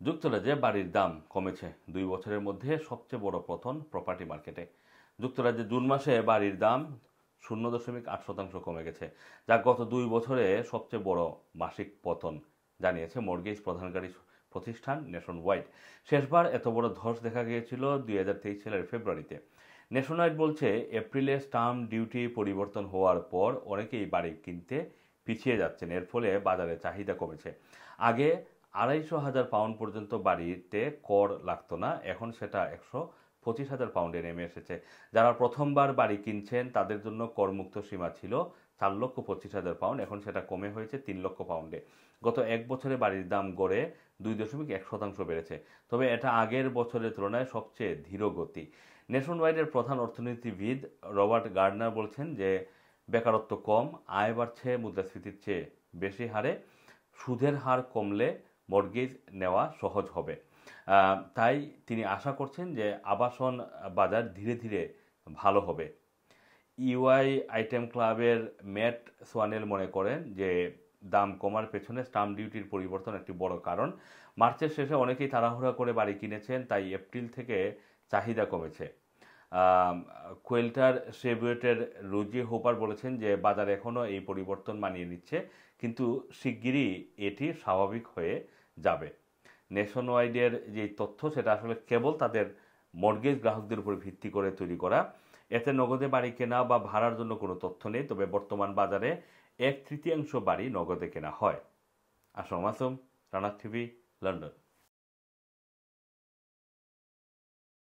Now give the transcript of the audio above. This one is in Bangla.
যুক্তরাজ্যে বাড়ির দাম কমেছে ২ বছরের মধ্যে সবচেয়ে বড় পতন প্রপার্টি মার্কেটে। যুক্তরাজ্যে জুন মাসে বাড়ির দাম ০.৮% কমে গেছে, যা গত ২ বছরে সবচেয়ে বড় মাসিক পতন, জানিয়েছে মর্গেজ প্রদানকারী প্রতিষ্ঠান নেশন ওয়াইড। শেষবার এত বড় ধস দেখা গিয়েছিল ২০২৩ সালের ফেব্রুয়ারিতে। নেশন ওয়াইড বলছে, এপ্রিলে স্টাম্প ডিউটি পরিবর্তন হওয়ার পর অনেকেই বাড়ি কিনতে পিছিয়ে যাচ্ছেন। এর ফলে বাজারে চাহিদা কমেছে। আগে ২৫০,০০০ পাউন্ড পর্যন্ত বাড়িতে কর লাগতো না, এখন সেটা ১২৫,০০০ পাউন্ডে নেমে এসেছে। যারা প্রথমবার বাড়ি কিনছেন তাদের জন্য করমুক্ত সীমা ছিল ৪,২৫,০০০ পাউন্ড, এখন সেটা কমে হয়েছে ৩,০০,০০০ পাউন্ডে। গত এক বছরে বাড়ির দাম গড়ে ২.১% বেড়েছে, তবে এটা আগের বছরের তুলনায় সবচেয়ে ধীর গতি। নেশন ওয়াইডের প্রধান অর্থনীতিবিদ রবার্ট গার্ডনার বলছেন যে বেকারত্ব কম, আয় বাড়ছে মুদ্রাস্ফীতির চেয়ে বেশি হারে, সুদের হার কমলে মর্গেজ নেওয়া সহজ হবে। তাই তিনি আশা করছেন যে আবাসন বাজার ধীরে ধীরে ভালো হবে। ইউআই আইটেম ক্লাবের ম্যাট সোয়ানেল মনে করেন যে দাম কমার পেছনে স্টাম্প ডিউটির পরিবর্তন একটি বড় কারণ। মার্চের শেষে অনেকেই তাড়াহুড়া করে বাড়ি কিনেছেন, তাই এপ্রিল থেকে চাহিদা কমেছে। কোয়েল্টার সেবুয়েটের রুজি হোপার বলেছেন যে বাজার এখনও এই পরিবর্তন মানিয়ে নিচ্ছে, কিন্তু শিগগিরই এটি স্বাভাবিক হয়ে যাবে। নেশন ওয়াইডের যে তথ্য সেটা আসলে কেবল তাদের মর্গেজ গ্রাহকদের উপর ভিত্তি করে তৈরি করা। এতে নগদে বাড়ি কেনা বা ভাড়ার জন্য কোনো তথ্য নেই, তবে বর্তমান বাজারে ১/৩ বাড়ি নগদে কেনা হয়। Assam Masum, Rana TV, London.